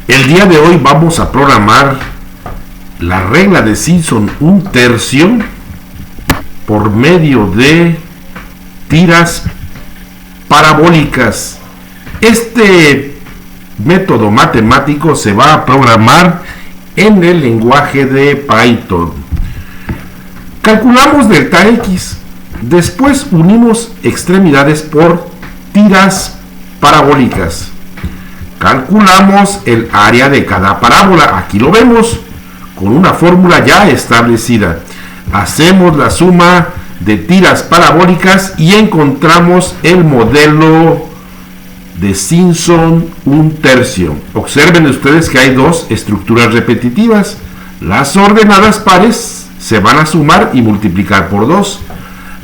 El día de hoy vamos a programar la regla de Simpson 1/3 por medio de tiras parabólicas. Este método matemático se va a programar en el lenguaje de Python. Calculamos delta X, después unimos extremidades por tiras parabólicas. Calculamos el área de cada parábola, aquí lo vemos, con una fórmula ya establecida. Hacemos la suma de tiras parabólicas y encontramos el modelo de Simpson 1/3. Observen ustedes que hay dos estructuras repetitivas. Las ordenadas pares se van a sumar y multiplicar por 2.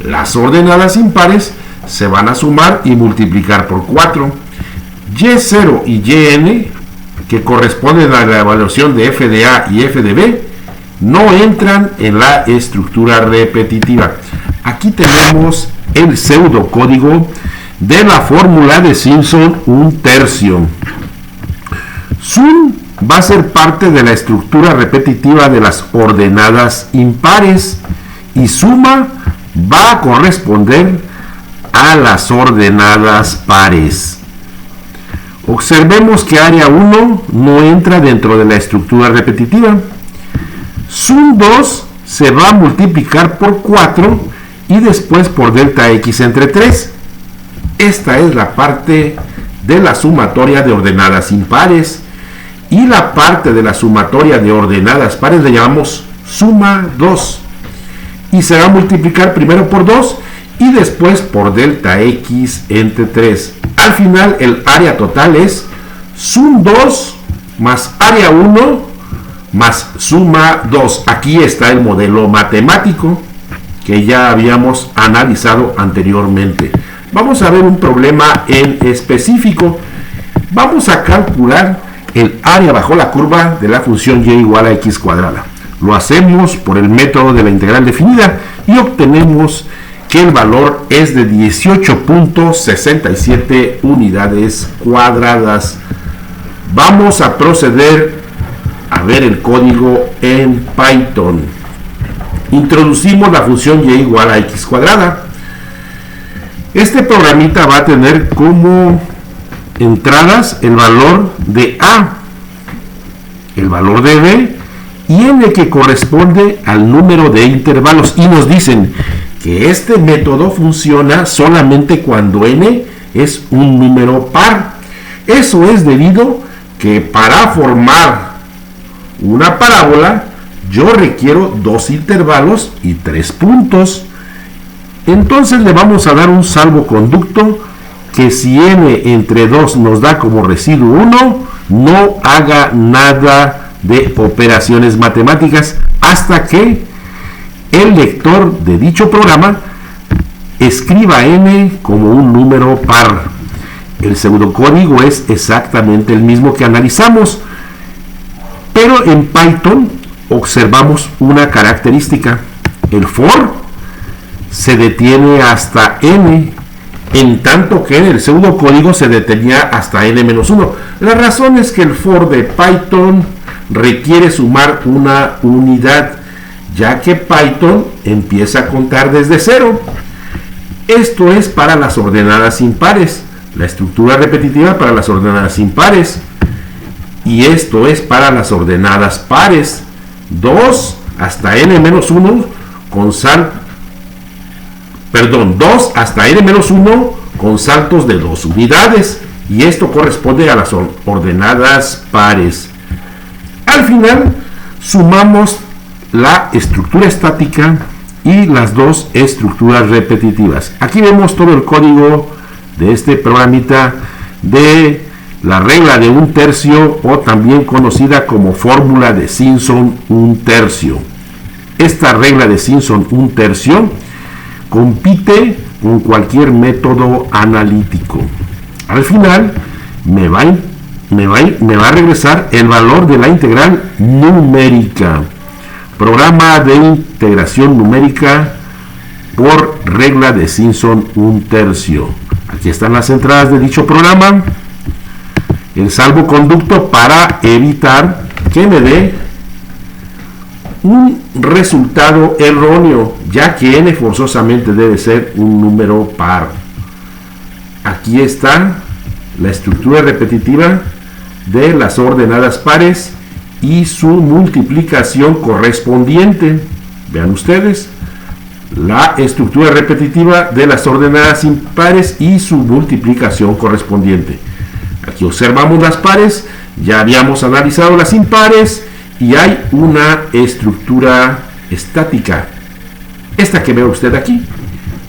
Las ordenadas impares se van a sumar y multiplicar por 4. Y0 y yn, que corresponden a la evaluación de f de a y f de b, no entran en la estructura repetitiva. Aquí tenemos el pseudocódigo de la fórmula de Simpson 1/3. Sum va a ser parte de la estructura repetitiva de las ordenadas impares y suma va a corresponder a las ordenadas pares. Observemos que área 1 no entra dentro de la estructura repetitiva. Sum 2 se va a multiplicar por 4 y después por delta X entre 3. Esta es la parte de la sumatoria de ordenadas impares. Y la parte de la sumatoria de ordenadas pares le llamamos suma 2. Y se va a multiplicar primero por 2 y después por delta X entre 3. Al final el área total es sum 2 más área 1 más suma 2. Aquí está el modelo matemático que ya habíamos analizado anteriormente. Vamos a ver un problema en específico. Vamos a calcular el área bajo la curva de la función y igual a x cuadrada. Lo hacemos por el método de la integral definida y obtenemos que el valor es de 18.67 unidades cuadradas. Vamos a proceder a ver el código en Python. Introducimos la función y igual a x cuadrada. Este programita va a tener como entradas el valor de a, el valor de b y n, que corresponde al número de intervalos, y nos dicen que este método funciona solamente cuando n es un número par. Eso es debido que para formar una parábola yo requiero 2 intervalos y 3 puntos. Entonces le vamos a dar un salvoconducto que si n entre 2 nos da como residuo 1, no haga nada de operaciones matemáticas hasta que el lector de dicho programa escriba n como un número par. El pseudocódigo es exactamente el mismo que analizamos, pero en Python observamos una característica. El for se detiene hasta n, en tanto que en el pseudocódigo se detenía hasta n-1. La razón es que el for de Python requiere sumar una unidad, ya que Python empieza a contar desde 0. Esto es para las ordenadas impares, la estructura repetitiva para las ordenadas impares, y esto es para las ordenadas pares, 2 hasta n-1 con 2 hasta n-1 con saltos de 2 unidades, y esto corresponde a las ordenadas pares. Al final sumamos la estructura estática y las dos estructuras repetitivas. Aquí vemos todo el código de este programita de la regla de 1/3, o también conocida como fórmula de Simpson 1/3. Esta regla de Simpson 1/3 compite con cualquier método analítico. Al final me va a regresar el valor de la integral numérica. Programa de integración numérica por regla de Simpson 1/3. Aquí están las entradas de dicho programa. el salvoconducto para evitar que me dé un resultado erróneo, ya que n forzosamente debe ser un número par. Aquí está la estructura repetitiva de las ordenadas pares y su multiplicación correspondiente. Vean ustedes la estructura repetitiva de las ordenadas impares y su multiplicación correspondiente. Aquí observamos las pares, ya habíamos analizado las impares y hay una estructura estática, esta que ve usted aquí,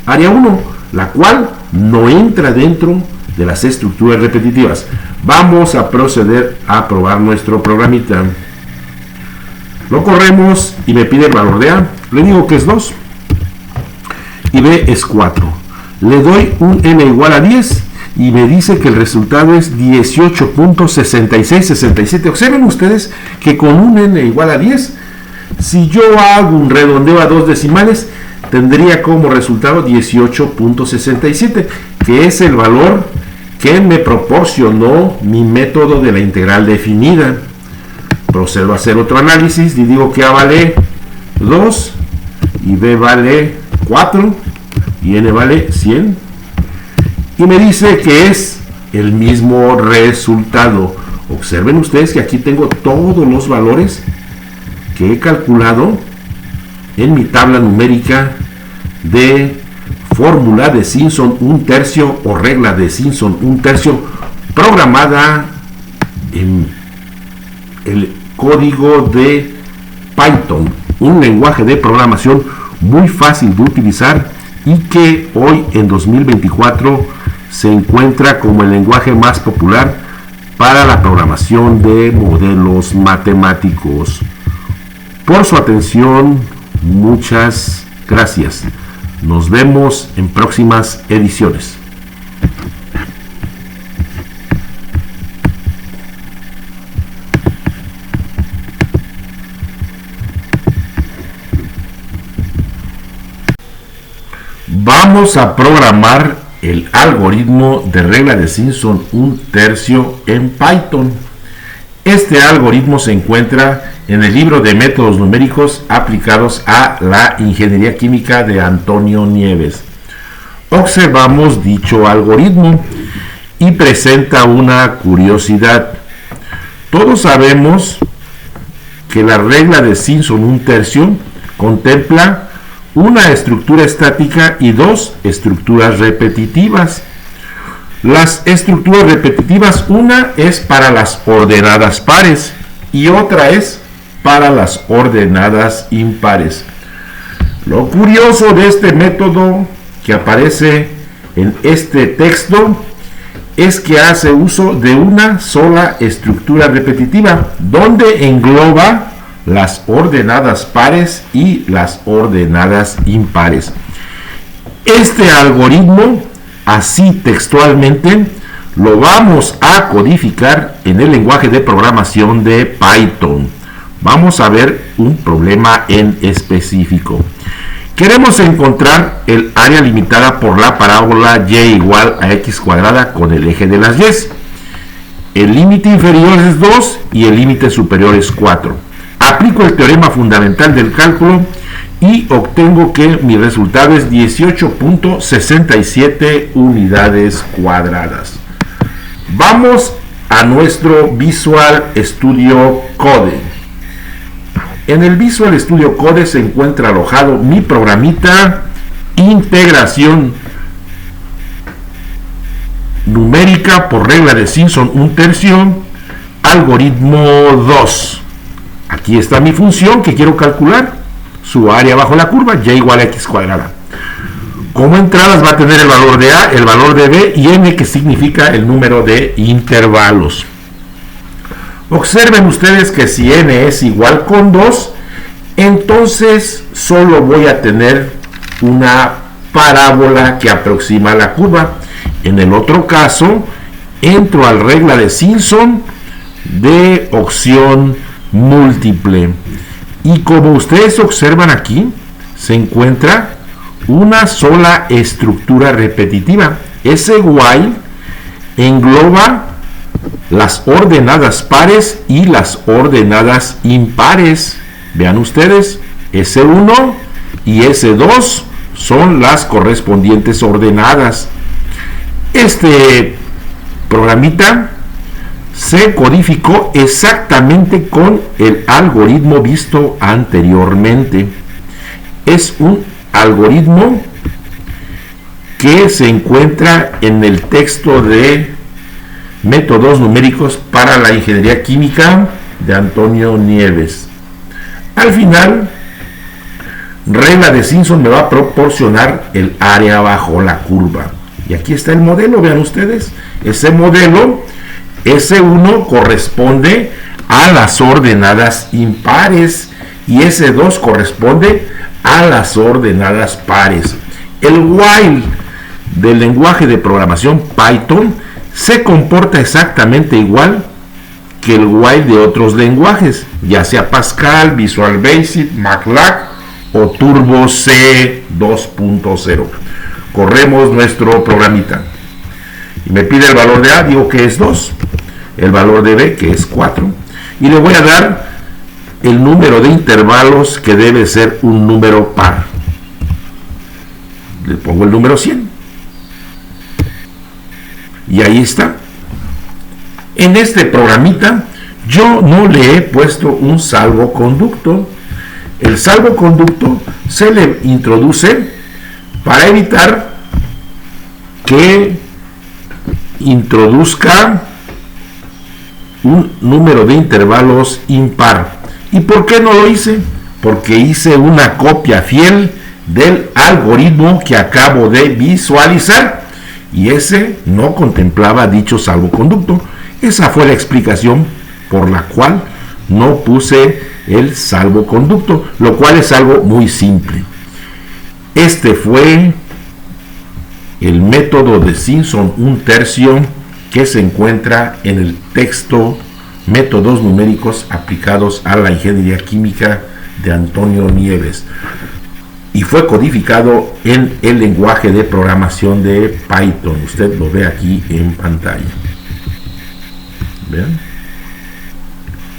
área 1, la cual no entra dentro de las estructuras repetitivas. Vamos a proceder a probar nuestro programita. Lo corremos y me pide el valor de A. Le digo que es 2 y B es 4. Le doy un n igual a 10 y me dice que el resultado es 18.6667. Observen ustedes que con un n igual a 10, si yo hago un redondeo a 2 decimales, tendría como resultado 18.67, que es el valor que me proporcionó mi método de la integral definida. Procedo a hacer otro análisis y digo que A vale 2 y B vale 4 y N vale 100. Y me dice que es el mismo resultado. Observen ustedes que aquí tengo todos los valores que he calculado en mi tabla numérica de fórmula de Simpson 1/3 o regla de Simpson 1/3 programada en el código de Python, un lenguaje de programación muy fácil de utilizar y que hoy en 2024 se encuentra como el lenguaje más popular para la programación de modelos matemáticos. Por su atención, muchas gracias. Nos vemos en próximas ediciones. Vamos a programar el algoritmo de regla de Simpson 1/3 en Python. Este algoritmo se encuentra en el libro de métodos numéricos aplicados a la ingeniería química de Antonio Nieves. Observamos dicho algoritmo y presenta una curiosidad. Todos sabemos que la regla de Simpson 1/3 contempla una estructura estática y dos estructuras repetitivas. Las estructuras repetitivas, una es para las ordenadas pares y otra es para las ordenadas impares. Lo curioso de este método que aparece en este texto es que hace uso de una sola estructura repetitiva, donde engloba las ordenadas pares y las ordenadas impares. Este algoritmo, así textualmente, lo vamos a codificar en el lenguaje de programación de Python. Vamos a ver un problema en específico. Queremos encontrar el área limitada por la parábola y igual a x cuadrada con el eje de las y. El límite inferior es 2 y el límite superior es 4. Aplico el teorema fundamental del cálculo y obtengo que mi resultado es 18.67 unidades cuadradas. Vamos a nuestro Visual Studio Code. En el Visual Studio Code se encuentra alojado mi programita integración numérica por regla de Simpson 1/3, algoritmo 2. Aquí está mi función que quiero calcular, su área bajo la curva, y igual a x cuadrada. Como entradas va a tener el valor de A, el valor de B y n, que significa el número de intervalos. Observen ustedes que si n es igual con 2, entonces solo voy a tener una parábola que aproxima la curva. En el otro caso, entro a la regla de Simpson de opción múltiple. Y como ustedes observan aquí, se encuentra una sola estructura repetitiva. Ese while engloba las ordenadas pares y las ordenadas impares. Vean ustedes, S1 y S2 son las correspondientes ordenadas. Este programita se codificó exactamente con el algoritmo visto anteriormente. Es un algoritmo que se encuentra en el texto de Métodos numéricos para la ingeniería química de Antonio Nieves. Al final, regla de Simpson me va a proporcionar el área bajo la curva. Y aquí está el modelo, vean ustedes. Ese modelo S1 corresponde a las ordenadas impares y S2 corresponde a las ordenadas pares. El while del lenguaje de programación Python se comporta exactamente igual que el while de otros lenguajes, ya sea Pascal, Visual Basic, MATLAB o Turbo C 2.0. Corremos nuestro programita y me pide el valor de A, digo que es 2, el valor de B, que es 4, y le voy a dar el número de intervalos, que debe ser un número par. Le pongo el número 100 y ahí está. En este programita yo no le he puesto un salvoconducto. El salvoconducto se le introduce para evitar que introduzca un número de intervalos impar. ¿Y por qué no lo hice? Porque hice una copia fiel del algoritmo que acabo de visualizar y ese no contemplaba dicho salvoconducto. Esa fue la explicación por la cual no puse el salvoconducto, lo cual es algo muy simple. Este fue el método de Simpson 1/3 que se encuentra en el texto Métodos numéricos aplicados a la ingeniería química de Antonio Nieves, y fue codificado en el lenguaje de programación de Python. Usted lo ve aquí en pantalla. ¿Vean?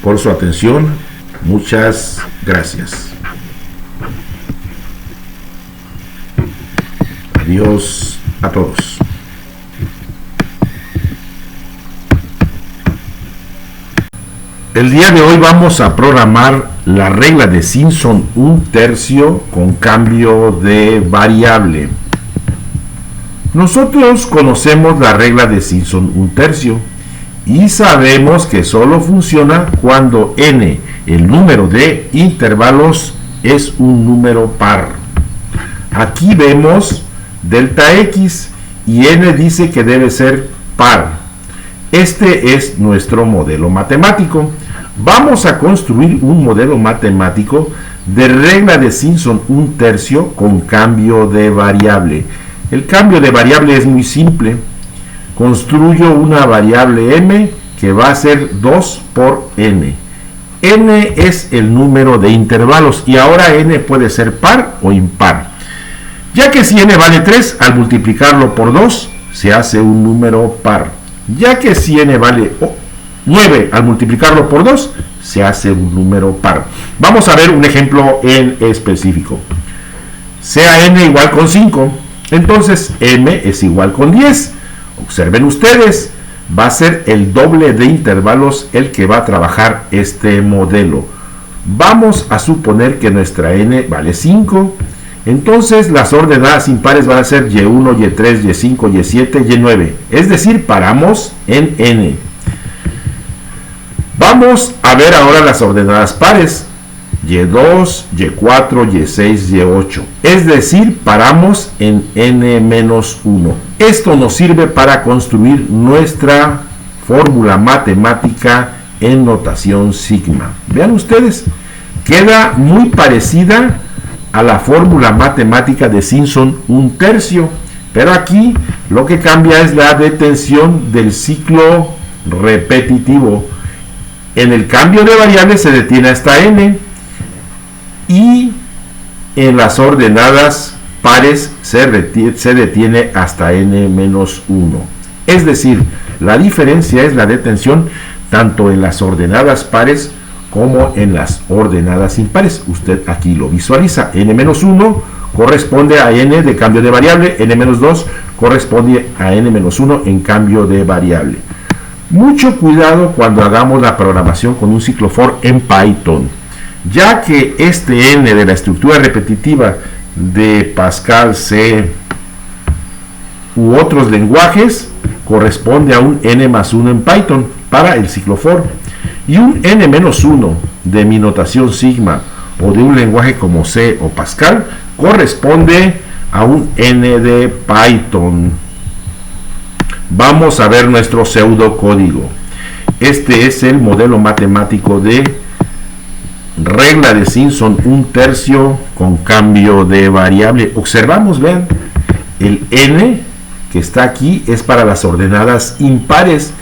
Por su atención, muchas gracias. Adiós a todos. El día de hoy vamos a programar la regla de Simpson 1/3 con cambio de variable. Nosotros conocemos la regla de Simpson 1/3 y sabemos que solo funciona cuando n, el número de intervalos, es un número par. Aquí vemos delta x y n dice que debe ser par. Este es nuestro modelo matemático. Vamos a construir un modelo matemático de regla de Simpson 1/3 con cambio de variable. El cambio de variable es muy simple. Construyo una variable m que va a ser 2 por n. N es el número de intervalos y ahora n puede ser par o impar. Ya que si n vale 3, al multiplicarlo por 2 se hace un número par. Ya que si n vale 9, al multiplicarlo por 2 se hace un número par. Vamos a ver un ejemplo en específico. Sea n igual con 5, entonces m es igual con 10. Observen ustedes, va a ser el doble de intervalos el que va a trabajar este modelo. Vamos a suponer que nuestra n vale 5. Entonces las ordenadas impares van a ser y1, y3, y5, y7, y9. Es decir, paramos en n. Vamos a ver ahora las ordenadas pares. y2, y4, y6, y8. Es decir, paramos en n-1. Esto nos sirve para construir nuestra fórmula matemática en notación sigma. Vean ustedes, queda muy parecida a la fórmula matemática de Simpson 1/3, pero aquí lo que cambia es la detención del ciclo repetitivo. En el cambio de variable se detiene hasta n y en las ordenadas pares se detiene hasta n-1. Es decir, La diferencia es la de tensión tanto en las ordenadas pares como en las ordenadas impares. Usted aquí lo visualiza. N-1 corresponde a N de cambio de variable, N-2 corresponde a N-1 en cambio de variable. Mucho cuidado cuando hagamos la programación con un ciclo for en Python, ya que este N de la estructura repetitiva de Pascal, C u otros lenguajes corresponde a un N+1 en Python para el ciclo for, y un N-1 de mi notación sigma o de un lenguaje como C o Pascal corresponde a un N de Python. Vamos a ver nuestro pseudocódigo. Este es el modelo matemático de regla de Simpson 1/3 con cambio de variable. Observamos, vean, el N que está aquí es para las ordenadas impares,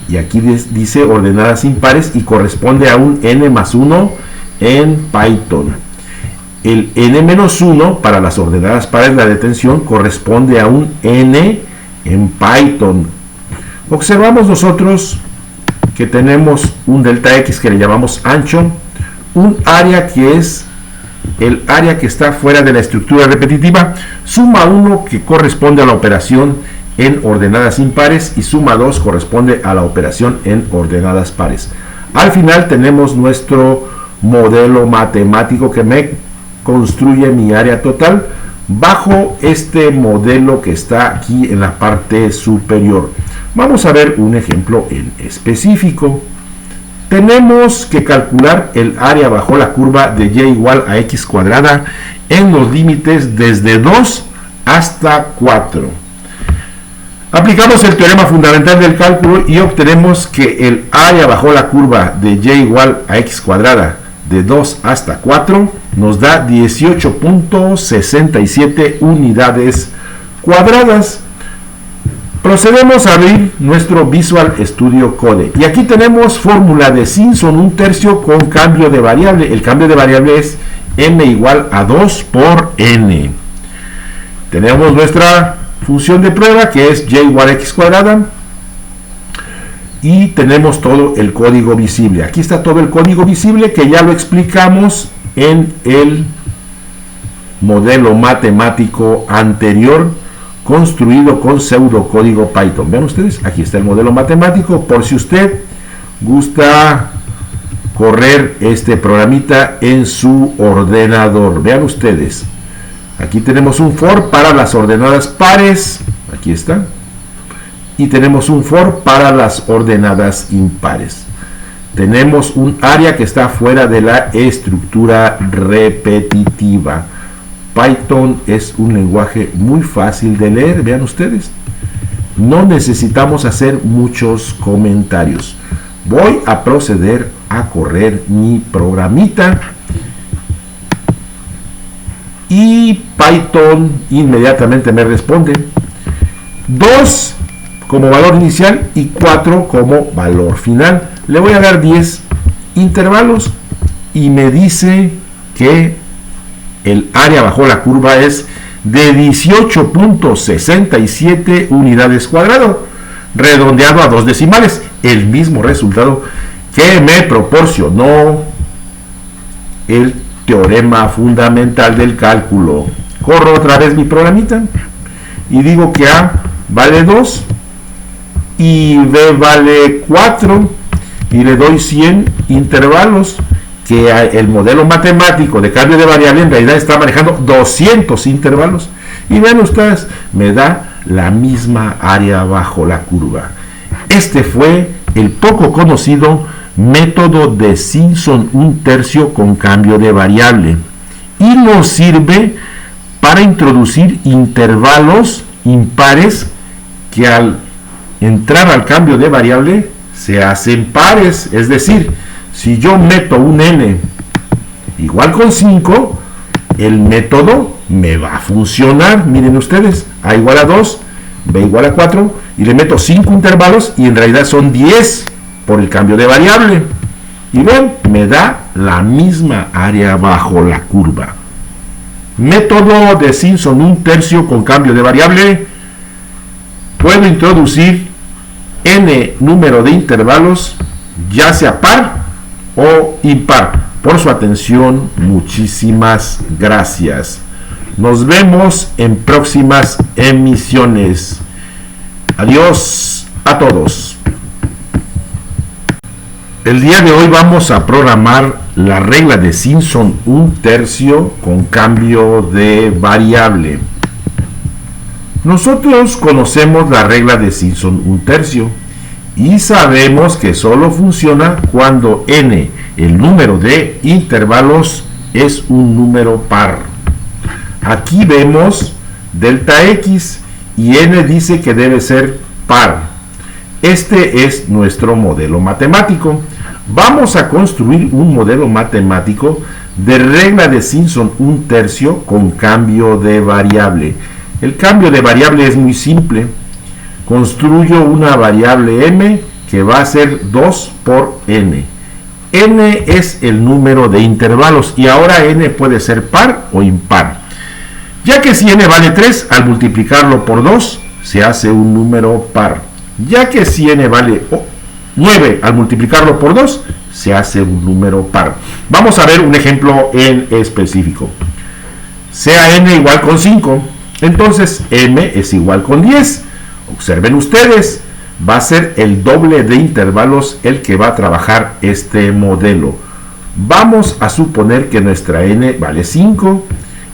y aquí dice ordenadas impares y corresponde a un N+1 en Python. El N-1 para las ordenadas pares, la de tensión, corresponde a un N en Python. Observamos nosotros que tenemos un delta X que le llamamos ancho, un área que es el área que está fuera de la estructura repetitiva, suma 1 que corresponde a la operación en ordenadas impares y suma 2 corresponde a la operación en ordenadas pares. Al final tenemos nuestro modelo matemático que me construye mi área total bajo este modelo que está aquí en la parte superior. Vamos a ver un ejemplo en específico. Tenemos que calcular el área bajo la curva de y igual a x cuadrada en los límites desde 2 hasta 4. Aplicamos el teorema fundamental del cálculo y obtenemos que el área bajo la curva de y igual a x cuadrada de 2 hasta 4 nos da 18.67 unidades cuadradas. Procedemos a abrir nuestro Visual Studio Code y aquí tenemos fórmula de Simpson 1/3 con cambio de variable. El cambio de variable es m igual a 2 por n. Tenemos nuestra función de prueba que es y igual a x cuadrada y tenemos todo el código visible. Aquí está todo el código visible que ya lo explicamos en el modelo matemático anterior construido con pseudocódigo Python. Vean ustedes, aquí está el modelo matemático por si usted gusta correr este programita en su ordenador. Vean ustedes, aquí tenemos un for para las ordenadas pares, aquí está, y tenemos un for para las ordenadas impares. Tenemos un área que está fuera de la estructura repetitiva. Python es un lenguaje muy fácil de leer, vean ustedes. No necesitamos hacer muchos comentarios. Voy a proceder a correr mi programita y Python inmediatamente me responde 2 como valor inicial y 4 como valor final. Le voy a dar 10 intervalos y me dice que el área bajo la curva es de 18.67 unidades cuadrado, redondeado a 2 decimales, el mismo resultado que me proporcionó el teorema fundamental del cálculo. Corro otra vez mi programita y digo que A vale 2 y B vale 4 y le doy 100 intervalos, que el modelo matemático de cambio de variable en realidad está manejando 200 intervalos. Y vean ustedes, me da la misma área bajo la curva. Este fue el poco conocido método de Simpson 1/3 con cambio de variable. Y nos sirve para introducir intervalos impares que al entrar al cambio de variable se hacen pares. Es decir, si yo meto un n igual con 5, el método me va a funcionar. Miren ustedes, A igual a 2, B igual a 4, y le meto 5 intervalos y en realidad son 10 por el cambio de variable. Y ven, me da la misma área bajo la curva. Método de Simpson 1/3 con cambio de variable. Puedo introducir n número de intervalos, ya sea par o impar. Por su atención, muchísimas gracias. Nos vemos en próximas emisiones. Adiós a todos. El día de hoy vamos a programar la regla de Simpson 1/3 con cambio de variable. Nosotros conocemos la regla de Simpson 1/3 y sabemos que solo funciona cuando n, el número de intervalos, es un número par. Aquí vemos delta x y n dice que debe ser par. Este es nuestro modelo matemático. Vamos a construir un modelo matemático de regla de Simpson 1/3 con cambio de variable. El cambio de variable es muy simple. Construyo una variable m que va a ser 2 por n. N es el número de intervalos y ahora n puede ser par o impar. Ya que si n vale 3, al multiplicarlo por 2 se hace un número par. Ya que si n vale 9, al multiplicarlo por 2 se hace un número par. Vamos a ver un ejemplo en específico. Sea n igual con 5, entonces m es igual con 10. Observen ustedes, va a ser el doble de intervalos el que va a trabajar este modelo. Vamos a suponer que nuestra n vale 5.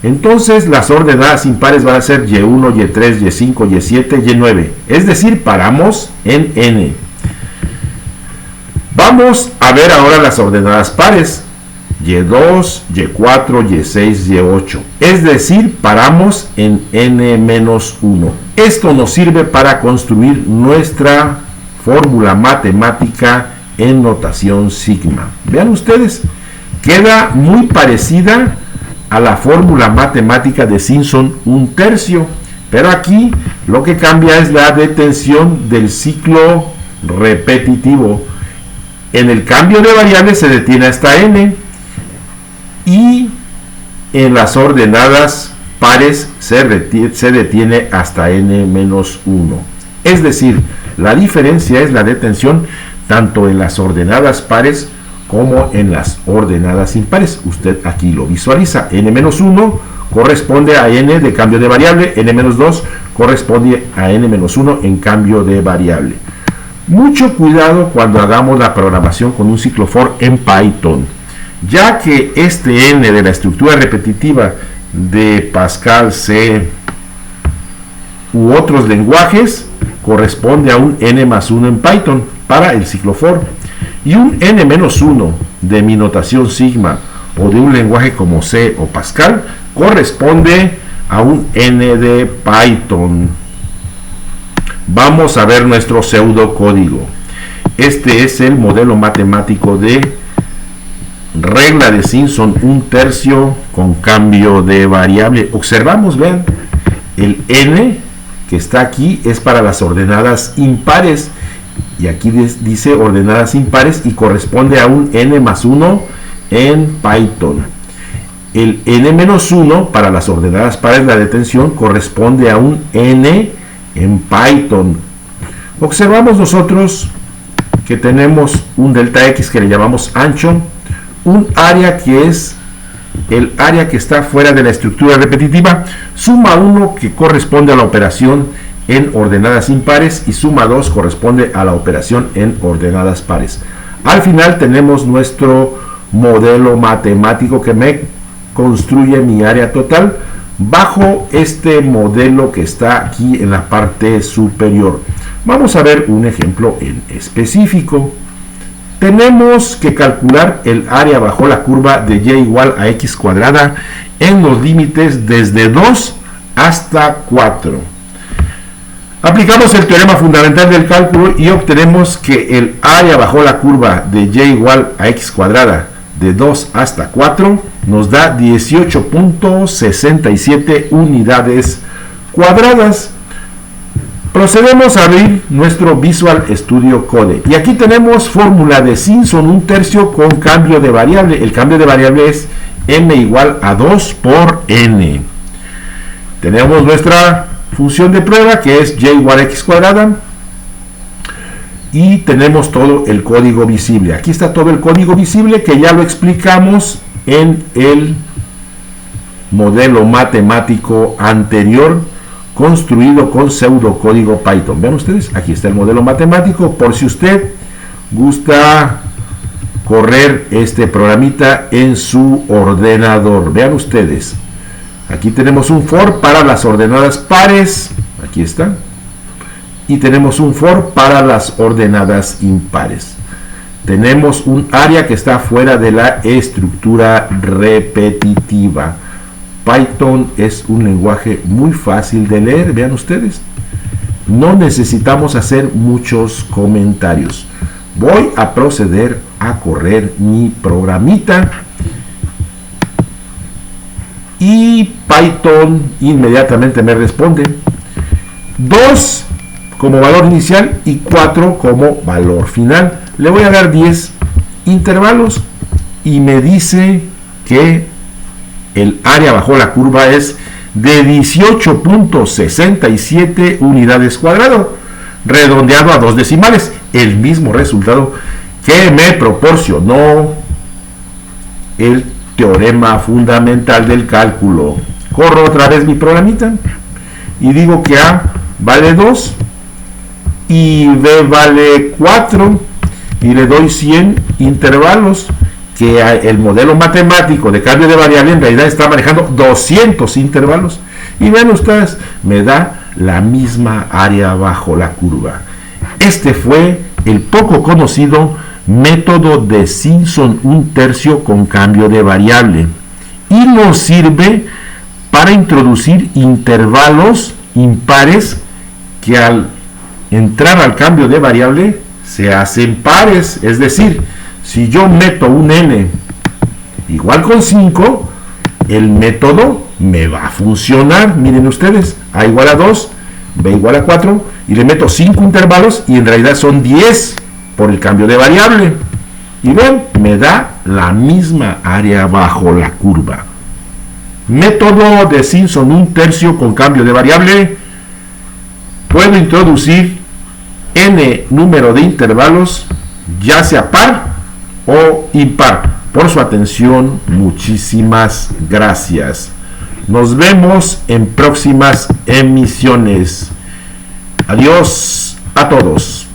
Entonces las ordenadas impares van a ser y1, y3, y5, y7, y9. Es decir, paramos en n. Vamos a ver ahora las ordenadas pares. y2, y4, y6, y8. Es decir, paramos en n-1. Esto nos sirve para construir nuestra fórmula matemática en notación sigma. Vean ustedes, queda muy parecida a la fórmula matemática de Simpson 1/3, pero aquí lo que cambia es la detención del ciclo repetitivo. En el cambio de variable se detiene hasta n y en las ordenadas pares se detiene hasta n-1. Es decir, la diferencia es la detención tanto en las ordenadas pares como en las ordenadas impares. Usted aquí lo visualiza. n-1 corresponde a n de cambio de variable, n-2 corresponde a n-1 en cambio de variable. Mucho cuidado cuando hagamos la programación con un ciclo for en Python, ya que este n de la estructura repetitiva de Pascal, C u otros lenguajes corresponde a un n+1 en Python para el ciclo for, y un n-1 de mi notación sigma o de un lenguaje como C o Pascal corresponde a un n de Python. Vamos a ver nuestro pseudocódigo. Este es el modelo matemático de regla de Simpson 1/3 con cambio de variable. Observamos, vean, el n que está aquí es para las ordenadas impares, y aquí dice ordenadas impares y corresponde a un n+1 en Python. El n-1 para las ordenadas pares, la detención, corresponde a un n en Python. Observamos nosotros que tenemos un delta x que le llamamos ancho, un área que es el área que está fuera de la estructura repetitiva, suma 1 que corresponde a la operación en ordenadas impares y suma 2 corresponde a la operación en ordenadas pares. Al final tenemos nuestro modelo matemático que me construye mi área total bajo este modelo que está aquí en la parte superior. Vamos a ver un ejemplo en específico. Tenemos que calcular el área bajo la curva de y igual a x cuadrada en los límites desde 2 hasta 4. Aplicamos el teorema fundamental del cálculo y obtenemos que el área bajo la curva de y igual a x cuadrada de 2 hasta 4 nos da 18.67 unidades cuadradas. Procedemos a abrir nuestro Visual Studio Code y aquí tenemos fórmula de Simpson 1/3 con cambio de variable. El cambio de variable es m igual a 2 por n. Tenemos nuestra función de prueba que es y igual a x cuadrada. y tenemos todo el código visible. Aquí está todo el código visible que ya lo explicamos en el modelo matemático anterior construido con pseudocódigo Python. Vean ustedes, aquí está el modelo matemático por si usted gusta correr este programita en su ordenador. Vean ustedes, aquí tenemos un for para las ordenadas pares, aquí está, y tenemos un for para las ordenadas impares. Tenemos un área que está fuera de la estructura repetitiva. Python es un lenguaje muy fácil de leer, vean ustedes. No necesitamos hacer muchos comentarios. Voy a proceder a correr mi programita y Python inmediatamente me responde 2 como valor inicial y 4 como valor final. Le voy a dar 10 intervalos y me dice que el área bajo la curva es de 18.67 unidades cuadrado, redondeado a 2 decimales, el mismo resultado que me proporcionó el teorema fundamental del cálculo. Corro otra vez mi programita y digo que A vale 2 y B vale 4 y le doy 100 intervalos, que el modelo matemático de cambio de variable en realidad está manejando 200 intervalos, y vean ustedes, me da la misma área bajo la curva. Este fue el poco conocido método de Simpson 1/3 con cambio de variable, y nos sirve para introducir intervalos impares que al entrar al cambio de variable se hacen pares. Es decir, si yo meto un n igual con 5, el método me va a funcionar. Miren ustedes, a igual a 2, b igual a 4, y le meto 5 intervalos y en realidad son 10 por el cambio de variable. Y ven, me da la misma área bajo la curva. Método de Simpson 1/3 con cambio de variable. Puedo introducir n número de intervalos, ya sea par o impar. Por su atención, muchísimas gracias. Nos vemos en próximas emisiones. Adiós a todos.